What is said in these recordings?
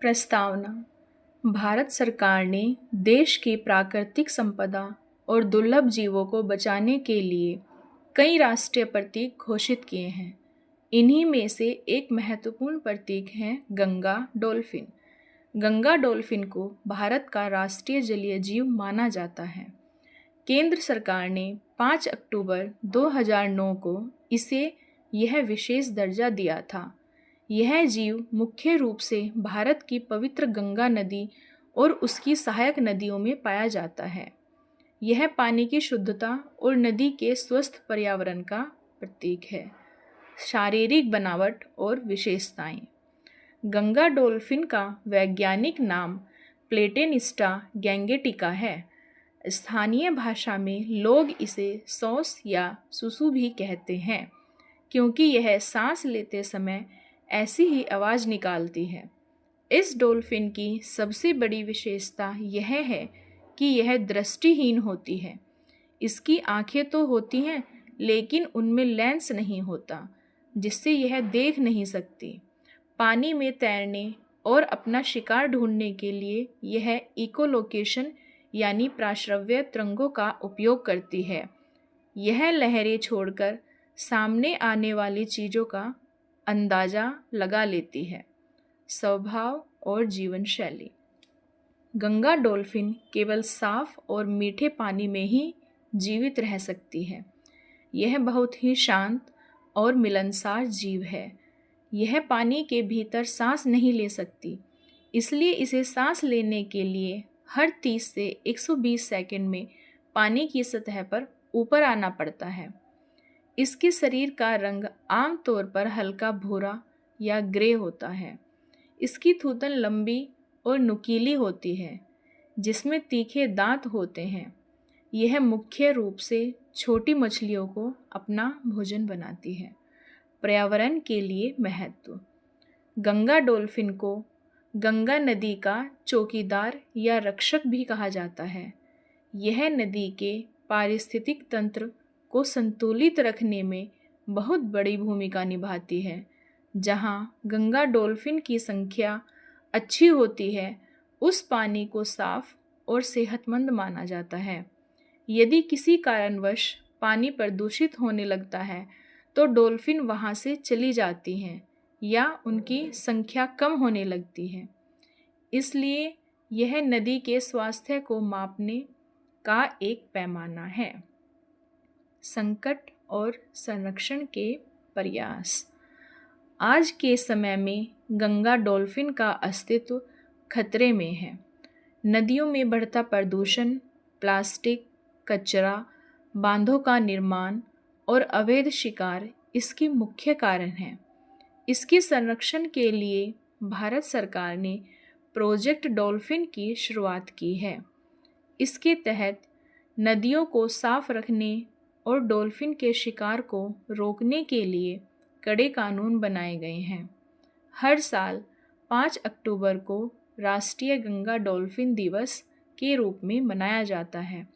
प्रस्तावना। भारत सरकार ने देश की प्राकृतिक संपदा और दुर्लभ जीवों को बचाने के लिए कई राष्ट्रीय प्रतीक घोषित किए हैं। इन्हीं में से एक महत्वपूर्ण प्रतीक है गंगा डॉल्फिन। गंगा डॉल्फिन को भारत का राष्ट्रीय जलीय जीव माना जाता है। केंद्र सरकार ने 5 अक्टूबर 2009 को इसे यह विशेष दर्जा दिया था। यह जीव मुख्य रूप से भारत की पवित्र गंगा नदी और उसकी सहायक नदियों में पाया जाता है। यह पानी की शुद्धता और नदी के स्वस्थ पर्यावरण का प्रतीक है। शारीरिक बनावट और विशेषताएं। गंगा डॉल्फिन का वैज्ञानिक नाम प्लेटेनिस्टा गैंगेटिका है। स्थानीय भाषा में लोग इसे सॉस या सुसु भी कहते हैं, क्योंकि यह सांस लेते समय ऐसी ही आवाज़ निकालती है। इस डॉल्फिन की सबसे बड़ी विशेषता यह है कि यह दृष्टिहीन होती है। इसकी आंखें तो होती हैं, लेकिन उनमें लेंस नहीं होता, जिससे यह देख नहीं सकती। पानी में तैरने और अपना शिकार ढूंढने के लिए यह इकोलोकेशन यानी प्राश्रव्य तरंगों का उपयोग करती है। यह लहरें छोड़कर सामने आने वाली चीज़ों का अंदाज़ा लगा लेती है। स्वभाव और जीवन शैली। गंगा डॉल्फिन केवल साफ और मीठे पानी में ही जीवित रह सकती है। यह बहुत ही शांत और मिलनसार जीव है। यह पानी के भीतर सांस नहीं ले सकती, इसलिए इसे सांस लेने के लिए हर 30 से 120 सेकंड में पानी की सतह पर ऊपर आना पड़ता है। इसके शरीर का रंग आमतौर पर हल्का भूरा या ग्रे होता है। इसकी थूथन लंबी और नुकीली होती है, जिसमें तीखे दांत होते हैं। यह मुख्य रूप से छोटी मछलियों को अपना भोजन बनाती है। पर्यावरण के लिए महत्व। गंगा डॉल्फिन को गंगा नदी का चौकीदार या रक्षक भी कहा जाता है। यह नदी के पारिस्थितिक तंत्र को संतुलित रखने में बहुत बड़ी भूमिका निभाती है। जहाँ गंगा डॉल्फिन की संख्या अच्छी होती है, उस पानी को साफ और सेहतमंद माना जाता है। यदि किसी कारणवश पानी प्रदूषित होने लगता है, तो डॉल्फिन वहाँ से चली जाती हैं या उनकी संख्या कम होने लगती है। इसलिए यह नदी के स्वास्थ्य को मापने का एक पैमाना है। संकट और संरक्षण के प्रयास। आज के समय में गंगा डॉल्फिन का अस्तित्व खतरे में है। नदियों में बढ़ता प्रदूषण, प्लास्टिक, कचरा, बांधों का निर्माण और अवैध शिकार इसके मुख्य कारण हैं। इसके संरक्षण के लिए भारत सरकार ने प्रोजेक्ट डॉल्फिन की शुरुआत की है। इसके तहत नदियों को साफ रखने और डॉल्फिन के शिकार को रोकने के लिए कड़े कानून बनाए गए हैं। हर साल 5 अक्टूबर को राष्ट्रीय गंगा डॉल्फिन दिवस के रूप में मनाया जाता है,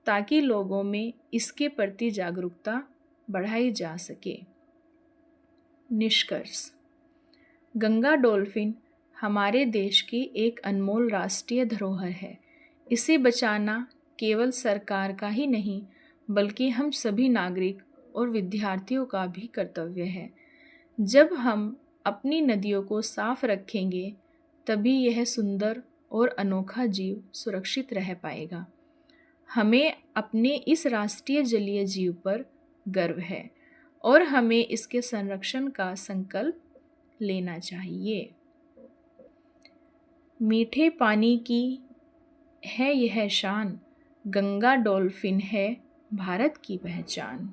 ताकि लोगों में इसके प्रति जागरूकता बढ़ाई जा सके। निष्कर्ष। गंगा डॉल्फिन हमारे देश की एक अनमोल राष्ट्रीय धरोहर है। इसे बचाना केवल सरकार का ही नहीं, बल्कि हम सभी नागरिक और विद्यार्थियों का भी कर्तव्य है। जब हम अपनी नदियों को साफ रखेंगे, तभी यह सुंदर और अनोखा जीव सुरक्षित रह पाएगा। हमें अपने इस राष्ट्रीय जलीय जीव पर गर्व है और हमें इसके संरक्षण का संकल्प लेना चाहिए। मीठे पानी की है यह शान, गंगा डॉल्फिन है भारत की पहचान।